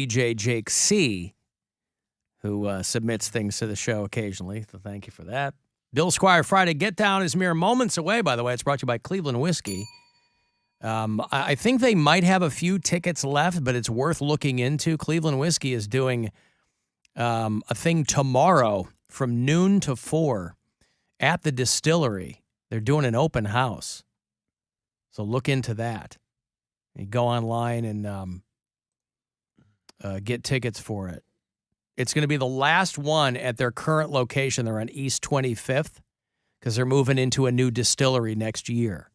DJ Jake C., who submits things to the show occasionally. So thank you for that. Bill Squire Friday Get Down is mere moments away, by the way. It's brought to you by Cleveland Whiskey. I think they might have a few tickets left, but it's worth looking into. Cleveland Whiskey is doing a thing tomorrow from noon to 4 at the distillery. They're doing an open house. So look into that. You go online and get tickets for it. It's going to be the last one at their current location. They're on East 25th because they're moving into a new distillery next year.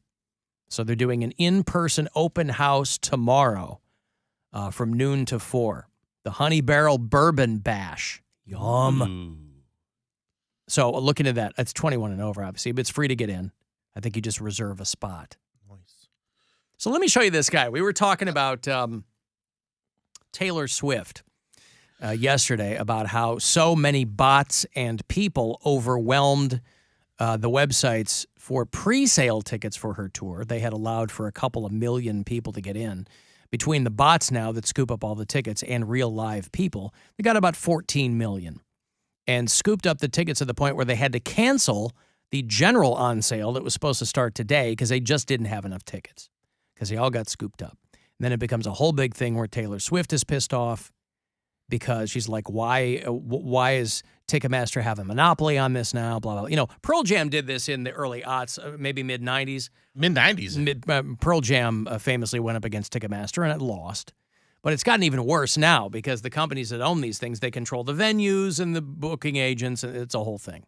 So they're doing an in-person open house tomorrow from noon to 4. The Honey Barrel Bourbon Bash. Yum. Ooh. So look into that. It's 21 and over, obviously, but it's free to get in. I think you just reserve a spot. Nice. So let me show you this guy. We were talking about Taylor Swift yesterday about how so many bots and people overwhelmed the websites for pre-sale tickets for her tour. They had allowed for a couple of million people to get in. Between the bots now that scoop up all the tickets and real live people, they got about 14 million and scooped up the tickets to the point where they had to cancel the general on sale that was supposed to start today because they just didn't have enough tickets because they all got scooped up. And then it becomes a whole big thing where Taylor Swift is pissed off because she's like, why is Ticketmaster have a monopoly on this now, blah, blah. You know, Pearl Jam did this in the early aughts, maybe mid-90s. Mid-90s. Pearl Jam famously went up against Ticketmaster, and it lost. But it's gotten even worse now because the companies that own these things, they control the venues and the booking agents, and it's a whole thing.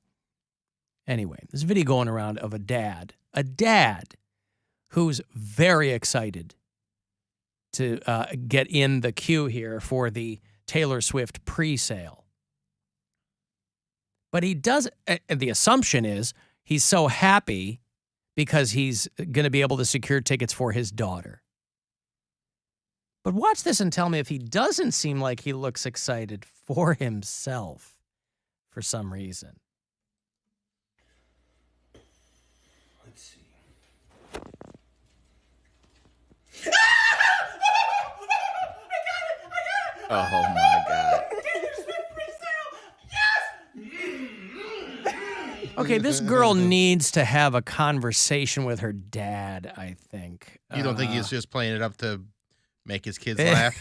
Anyway, there's a video going around of a dad who's very excited to get in the queue here for the Taylor Swift pre-sale. But he does, the assumption is he's so happy because he's going to be able to secure tickets for his daughter. But watch this and tell me if he doesn't seem like he looks excited for himself for some reason. Let's see. Oh my God. Okay, this girl needs to have a conversation with her dad, I think. You don't think he's just playing it up to make his kids laugh?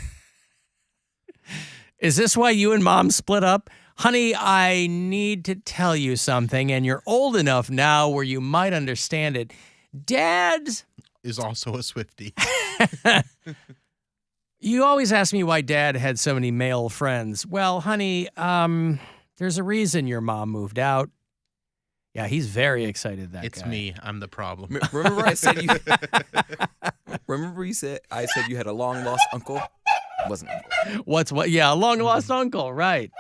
Is this why you and Mom split up? Honey, I need to tell you something, and you're old enough now where you might understand it. Dad is also a Swiftie. You always ask me why Dad had so many male friends. Well, honey, there's a reason your mom moved out. Yeah, he's very excited, that It's guy. me. I'm the problem. Remember I said you I said you had a long lost uncle? It wasn't uncle. What? Yeah, a long lost uncle, right.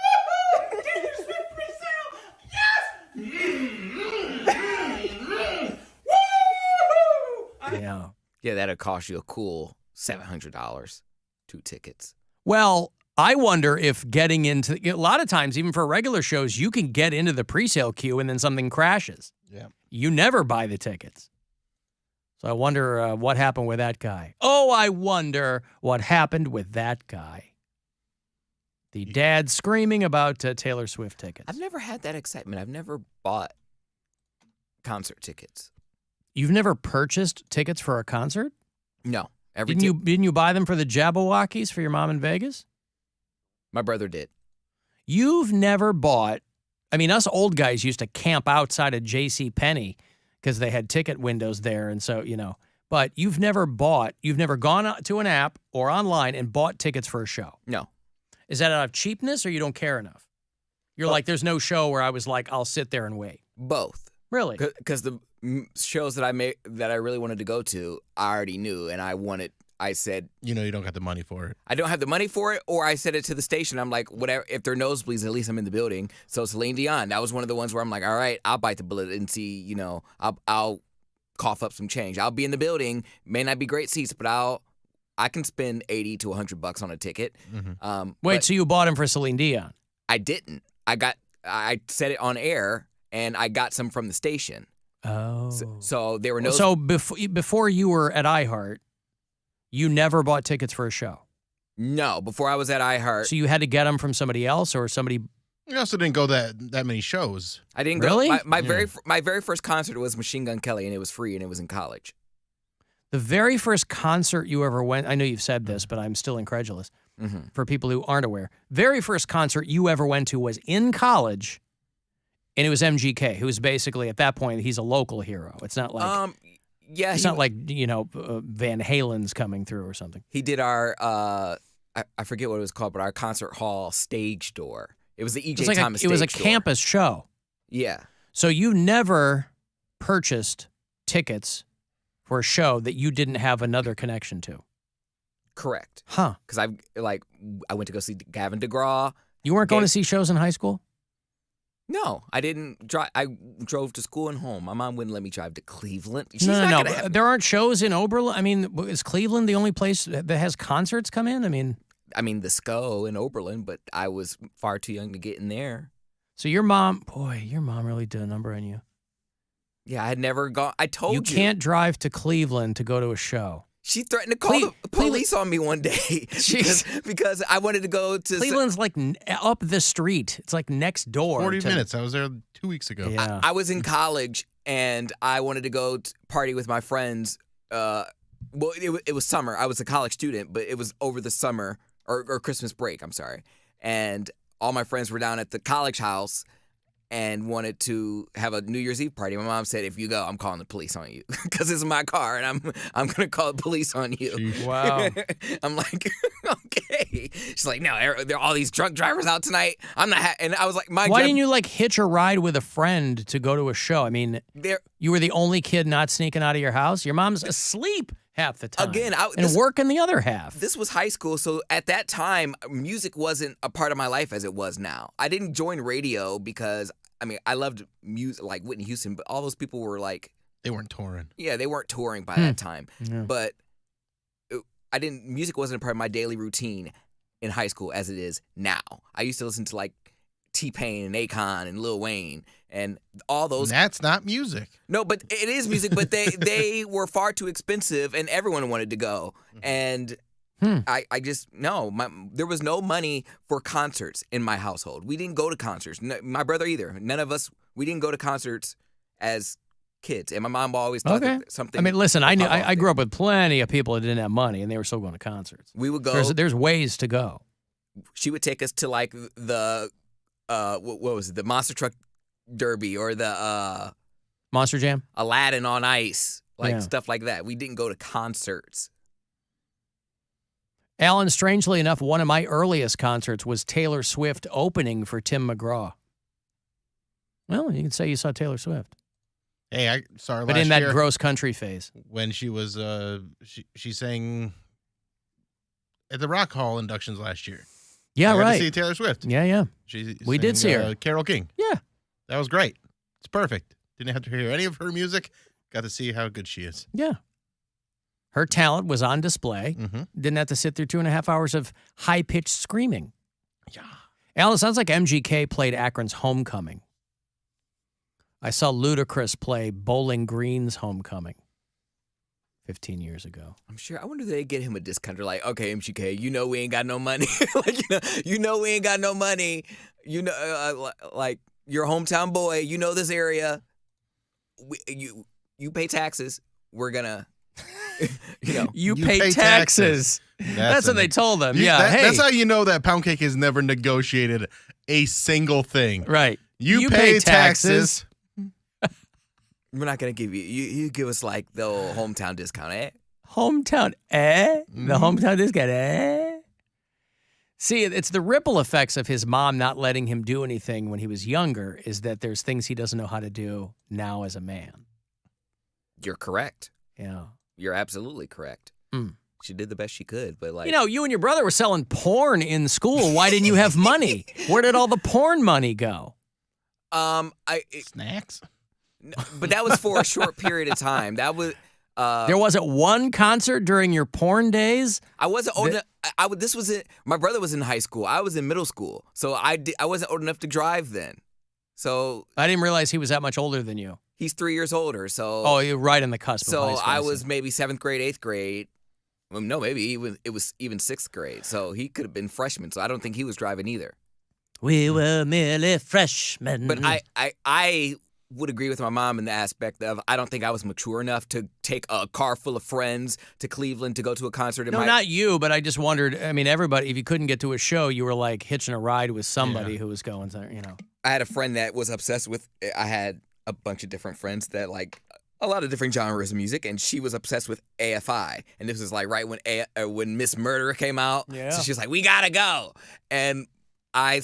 Yeah. Yeah, that'd cost you a cool $700. 2 tickets. Well, I wonder if getting into, a lot of times, even for regular shows, you can get into the pre-sale queue and then something crashes. Yeah. You never buy the tickets. So I wonder what happened with that guy. Oh, I wonder what happened with that guy. The dad screaming about Taylor Swift tickets. I've never had that excitement. I've never bought concert tickets. You've never purchased tickets for a concert? No. Didn't you buy them for the Jabberwockies for your mom in Vegas? My brother did. You've never bought, I mean, us old guys used to camp outside of JCPenney because they had ticket windows there. And so, you know, but you've never gone out to an app or online and bought tickets for a show. No. Is that out of cheapness or you don't care enough? You're like, there's no show where I was like, I'll sit there and wait. Both. Really? Because the shows that I really wanted to go to, I already knew, and I said, you know, you don't got the money for it. I don't have the money for it, or I said it to the station. I'm like, whatever. If they're nosebleeds, at least I'm in the building. So Celine Dion, that was one of the ones where I'm like, all right, I'll bite the bullet and see. You know, I'll cough up some change. I'll be in the building. May not be great seats, but I can spend $80 to $100 on a ticket. Mm-hmm. Wait, so you bought him for Celine Dion? I didn't. I said it on air. And I got some from the station. Oh. So there were no... So before you were at iHeart, you never bought tickets for a show? No, before I was at iHeart. So you had to get them from somebody else or somebody. You also didn't go that many shows. I didn't Really? go. My very first concert was Machine Gun Kelly, and it was free, and it was in college. The very first concert you ever went, I know you've said this, but I'm still incredulous for people who aren't aware. Very first concert you ever went to was in college, and it was MGK, who was basically, at that point, he's a local hero. It's not like, it's not like, Van Halen's coming through or something. He did our, I forget what it was called, but our concert hall stage door. It was the E.J. Thomas stage door. It was a campus show. Yeah. So you never purchased tickets for a show that you didn't have another connection to. Correct. Huh. Because I went to go see Gavin DeGraw. You weren't going to see shows in high school? No, I didn't drive. I drove to school and home. My mom wouldn't let me drive to Cleveland. No. There aren't shows in Oberlin. I mean, is Cleveland the only place that has concerts come in? I mean, the SCO in Oberlin, but I was far too young to get in there. So your mom really did a number on you. Yeah, I had never gone. I told you. You can't drive to Cleveland to go to a show. She threatened to call the police on me one day because I wanted to go to... Cleveland's like up the street. It's like next door. 40 minutes. I was there 2 weeks ago. Yeah. I was in college, and I wanted to go party with my friends. It was summer. I was a college student, but it was over the summer, or Christmas break, I'm sorry. And all my friends were down at the college house and wanted to have a New Year's Eve party. My mom said, if you go, I'm calling the police on you because it's my car and I'm going to call the police on you. Wow. I'm like, okay. She's like, no, there are all these drunk drivers out tonight. I'm not. And I was like, why didn't you hitch a ride with a friend to go to a show? I mean, you were the only kid not sneaking out of your house. Your mom's asleep half the time. Again, working the other half. This was high school, so at that time, music wasn't a part of my life as it was now. I didn't join radio because, I loved music like Whitney Houston, but all those people were like... They weren't touring. Yeah, they weren't touring by that time. Yeah. But music wasn't a part of my daily routine in high school as it is now. I used to listen to T-Pain and Akon and Lil Wayne and all those. That's not music. No, but it is music, but they were far too expensive and everyone wanted to go. And I just, there was no money for concerts in my household. We didn't go to concerts. My brother either. None of us, we didn't go to concerts as kids. And my mom always thought that something. Listen, I grew up with plenty of people that didn't have money and they were still going to concerts. We would go. There's ways to go. She would take us to the, what was it? The Monster Truck Derby or the Monster Jam? Aladdin on Ice, stuff like that. We didn't go to concerts. Alan, strangely enough, one of my earliest concerts was Taylor Swift opening for Tim McGraw. Well, you can say you saw Taylor Swift. Hey, I saw her last year. But in that gross country phase. When she was, she sang at the Rock Hall inductions last year. Yeah, I got right. to see Taylor Swift. Yeah. We did see her. Carole King. Yeah. That was great. It's perfect. Didn't have to hear any of her music. Got to see how good she is. Yeah. Her talent was on display. Mm-hmm. Didn't have to sit through 2.5 hours of high-pitched screaming. Yeah. Alan, it sounds like MGK played Akron's Homecoming. I saw Ludacris play Bowling Green's Homecoming 15 years ago. I'm sure. I wonder if they get him a discount. They're like, okay, MGK, we ain't got no money. We ain't got no money. Your hometown boy, this area. You pay taxes. We're gonna, you pay taxes. That's what they told them. That's how you know that Poundcake has never negotiated a single thing. Right. You pay taxes. We're not going to give you give us the old hometown discount, eh? Hometown, eh? The hometown discount, eh? See, it's the ripple effects of his mom not letting him do anything when he was younger is that there's things he doesn't know how to do now as a man. You're correct. Yeah. You're absolutely correct. She did the best she could, but you and your brother were selling porn in school. Why didn't you have money? Where did all the porn money go? Snacks? No, but that was for a short period of time. That was there wasn't one concert during your porn days. I wasn't old enough. This was it. My brother was in high school. I was in middle school, so I wasn't old enough to drive then. So I didn't realize he was that much older than you. He's 3 years older. So you're right in the cusp. So of high school, I was maybe 7th grade, 8th grade. Well, no, maybe it was even 6th grade, so he could have been freshman. So I don't think he was driving either. We were merely freshmen. But I would agree with my mom in the aspect of I don't think I was mature enough to take a car full of friends to Cleveland to go to a concert. No, not you, but I just wondered. I mean, everybody, if you couldn't get to a show, you were like hitching a ride with somebody who was going there, you know. I had a friend that was obsessed with, I had a bunch of different friends that like a lot of different genres of music, and she was obsessed with AFI. And this was like right when Miss Murder came out. Yeah. So she was like, we gotta go. And I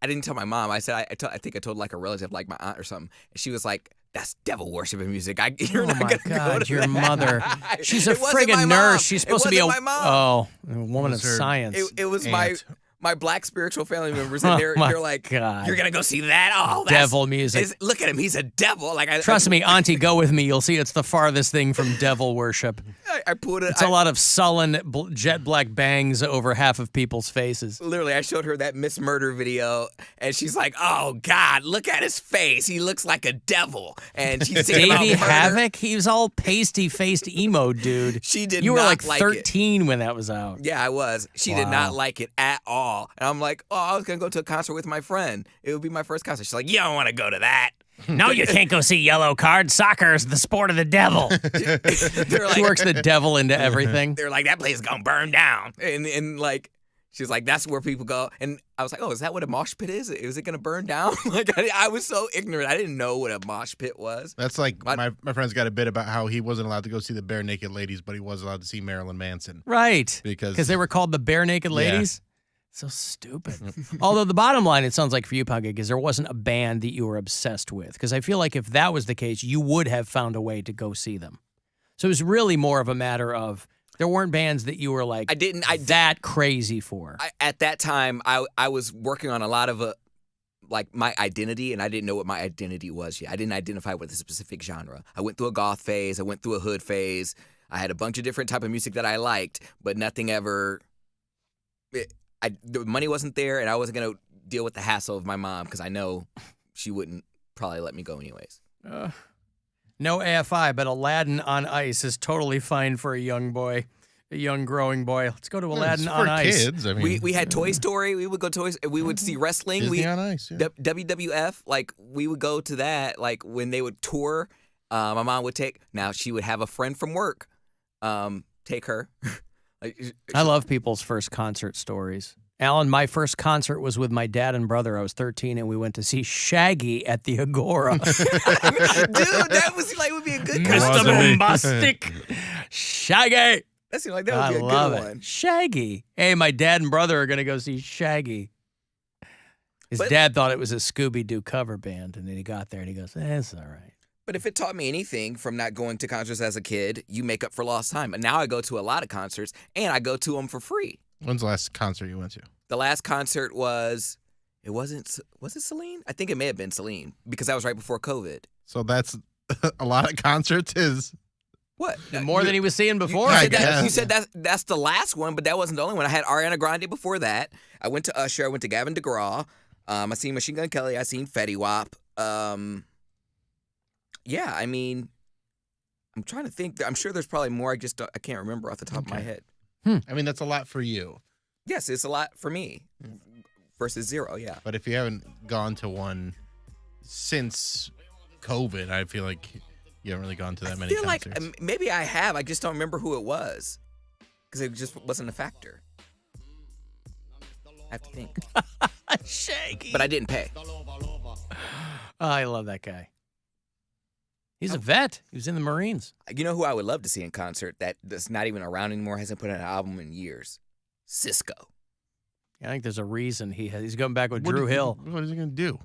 didn't tell my mom. I said, I think I told like a relative, like my aunt or something. And she was like, that's devil worshiping music. You're not my gonna go God, to your that. mother. She's a It wasn't my friggin' mom. nurse. She's supposed to be a my mom. a woman of was her science. It was Aunt. my black spiritual family members, and they're like, God. you're gonna go see that? Oh, that's Devil music. Look at him, he's a devil. Like Trust me, Auntie, go with me. You'll see it's the farthest thing from devil worship. I pulled it. It's a lot of sullen jet black bangs over half of people's faces. Literally, I showed her that Miss Murder video, and she's like, "Oh God, look at his face. He looks like a devil." And she's singing about Davey murder. Havoc, he was all pasty-faced emo dude. She did. You were not like it. 13 when that was out. Yeah, I was. She did not like it at all. And I'm like, oh, I was gonna go to a concert with my friend. It would be my first concert. She's like, you don't want to go to that. No, you can't go see Yellow Card. Soccer is the sport of the devil. They're She like, works the devil into everything. they're like, that place is gonna burn down. And like, she's like, that's where people go. And I was like, oh, is that what a mosh pit is? Is it gonna burn down? Like, I was so ignorant. I didn't know what a mosh pit was. That's like my friend's got a bit about how he wasn't allowed to go see the Bare Naked Ladies, but he was allowed to see Marilyn Manson. Right. Because they were called the Bare Naked Ladies. So stupid. Although the bottom line, it sounds like for you, Poundcake, is there wasn't a band that you were obsessed with. Because I feel like if that was the case, you would have found a way to go see them. So it was really more of a matter of there weren't bands that you were like that crazy for. At that time, I was working on a lot of like my identity, and I didn't know what my identity was yet. I didn't identify with a specific genre. I went through a goth phase. I went through a hood phase. I had a bunch of different type of music that I liked, but nothing ever. The money wasn't there, and I wasn't gonna deal with the hassle of my mom because I know she wouldn't probably let me go anyways. No AFI, but Aladdin on Ice is totally fine for a young boy, a young growing boy. Let's go to Aladdin It's on for Ice. kids. I mean, We had Toy Story. We would go Toys. We would see wrestling. Disney on Ice. Yeah. WWF. Like we would go to that. Like when they would tour, my mom would take. Now she would have a friend from work, take her. I love people's first concert stories. Alan, my first concert was with my dad and brother. I was 13, and we went to see Shaggy at the Agora. Dude, that was like would be a good Mr. concert. Bombastic. Shaggy. That seemed like that would be a love good it. one. Shaggy. Hey, my dad and brother are going to go see Shaggy. His But- dad thought it was a Scooby-Doo cover band, and then he got there, and he goes, it's all right. But if it taught me anything from not going to concerts as a kid, you make up for lost time. And now I go to a lot of concerts, and I go to them for free. When's the last concert you went to? The last concert was it Celine? I think it may have been Celine because that was right before COVID. So that's a lot of concerts is. What? More than he was seeing before, I I guess. guess. You said that's the last one, but that wasn't the only one. I had Ariana Grande before that. I went to Usher. I went to Gavin DeGraw. I seen Machine Gun Kelly. I seen Fetty Wap. Yeah, I mean, I'm trying to think. I'm sure there's probably more. I can't remember off the top of my head. I mean, that's a lot for you. Yes, it's a lot for me versus zero. Yeah. But if you haven't gone to one since COVID, I feel like you haven't really gone to that many I feel concerts. like maybe I have. I just don't remember who it was because it just wasn't a factor. I have to think. Shaggy. But I didn't pay. Oh, I love that guy. He's a vet. He was in the Marines. You know who I would love to see in concert that's not even around anymore, hasn't put out an album in years? Cisco. I think there's a reason he's going back with What Drew did- Hill. What is he going to do?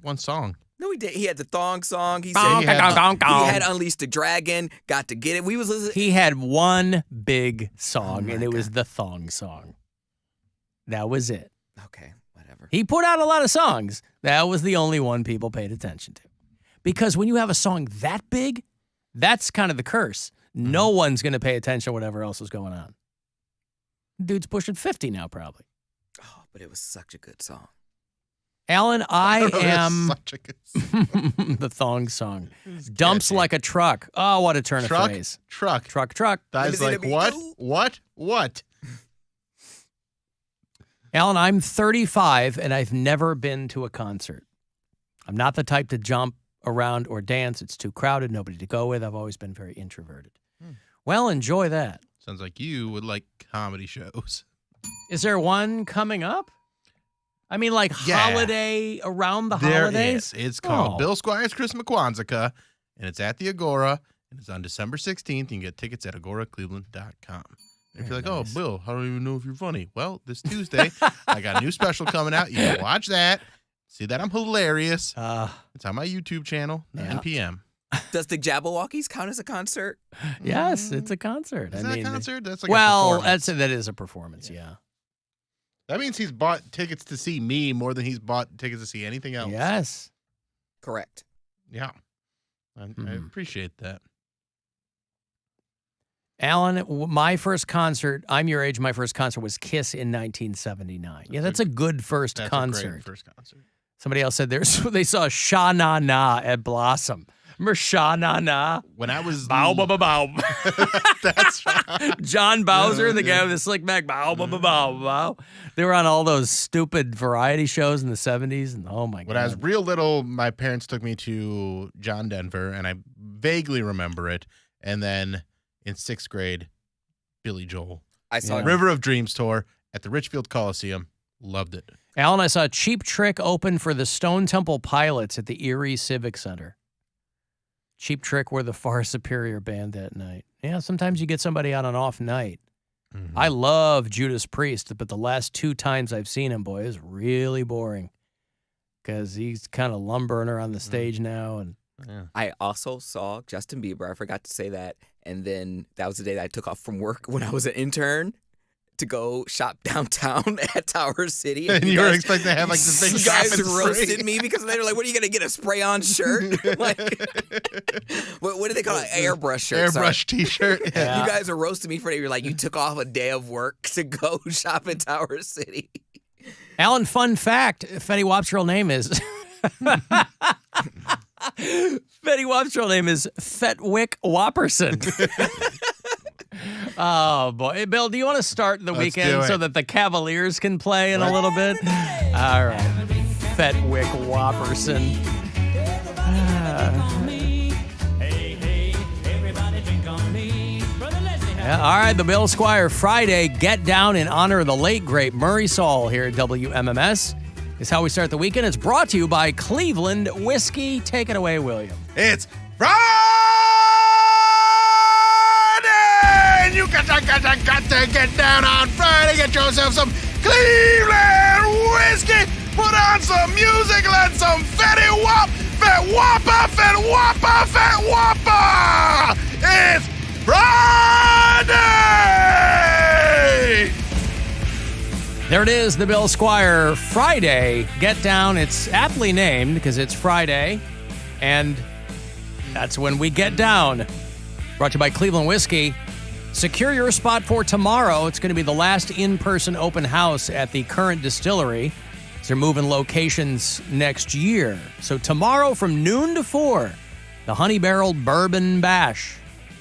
One song. No, he did. He had the thong song. He Bonk, said donk, donk, he donk. had Unleashed the Dragon, Got to Get It. We was listening. He had one big song, Oh, and my it was God. the thong song. That was it. Okay, whatever. He put out a lot of songs. That was the only one people paid attention to. Because when you have a song that big, that's kind of the curse. No one's going to pay attention to whatever else is going on. Dude's pushing 50 now, probably. Oh, but it was such a good song. Alan, I That's am such a good song. the thong song. Dumps catchy. like a truck. Oh, what a turn of Truck, phrase. truck. Truck. Dies like what? Alan, I'm 35 and I've never been to a concert. I'm not the type to jump around or dance. It's too crowded, nobody to go with. I've always been very introverted. Well, enjoy that. Sounds like you would like comedy shows. Is there one coming up? I mean, like holiday around the There holidays? is. It's called Oh. Bill Squire's Christmas Kwanzaa, and it's at the Agora, and it's on December 16th. You can get tickets at agoracleveland.com. If you're like, nice. oh, Bill, I don't even know if you're funny. Well, this Tuesday, I got a new special coming out. You can watch that. See that I'm hilarious. It's on my YouTube channel, 9 p.m. Does the Jabberwockies count as a concert? Yes, it's a concert. Is that a concert? That's like a well, performance. that is a performance, yeah. That means he's bought tickets to see me more than he's bought tickets to see anything else. Yes. Correct. Yeah. I appreciate that. Alan, my first concert, I'm your age, my first concert was Kiss in 1979. Yeah, that's a good first That's concert. a great first concert. Somebody else said they saw Sha Na Na at Blossom. Remember Sha Na Na? When I was Bow, bow, bow, bow. That's right. John Bowser, the guy with the slick back, bow, bow, bow, bow, bow. They were on all those stupid variety shows in the 70s, and oh my God. When I was real little, my parents took me to John Denver, and I vaguely remember it. And then in 6th grade, Billy Joel. I saw River of Dreams tour at the Richfield Coliseum. Loved it. Alan, I saw Cheap Trick open for the Stone Temple Pilots at the Erie Civic Center. Cheap Trick were the far superior band that night. Yeah, sometimes you get somebody on an off night. Mm-hmm. I love Judas Priest, but the last 2 times I've seen him, boy, it's really boring because he's kind of lumberner on the stage now. And I also saw Justin Bieber. I forgot to say that. And then that was the day that I took off from work when I was an intern to go shop downtown at Tower City. And you were expecting to have like this big You shop guys and roasted spray. me because they were like, "What are you gonna get, a spray-on shirt?" Like, what do they call it? Airbrush shirt. sorry. Airbrush T-shirt. Yeah. You guys are roasting me for that. You're like, you took off a day of work to go shop at Tower City. Alan, fun fact, Fetty Wap's real name is... Fetty Wap's real name is Fetwick Whopperson. Oh, boy. Hey, Bill, do you want to start the Let's weekend do it. so that the Cavaliers can play in a little bit? All right. Fetwick Whopperson. Yeah, all right, the Bill Squire Friday Get Down in honor of the late, great Murray Saul here at WMMS is how we start the weekend. It's brought to you by Cleveland Whiskey. Take it away, William. It's Friday! And you got to get down on Friday. Get yourself some Cleveland whiskey. Put on some music. Let some Fetty Wap, Fet Wappa, Fet Wappa, Fet Wappa. It's Friday! There it is, the Bill Squire Friday Get Down. It's aptly named because it's Friday, and that's when we get down. Brought to you by Cleveland Whiskey. Secure your spot for tomorrow. It's going to be the last in-person open house at the current distillery. They're moving locations next year. So tomorrow from noon to 4, the Honey Barrel Bourbon Bash,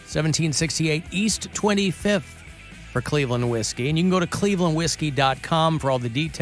1768 East 25th for Cleveland Whiskey. And you can go to clevelandwhiskey.com for all the details.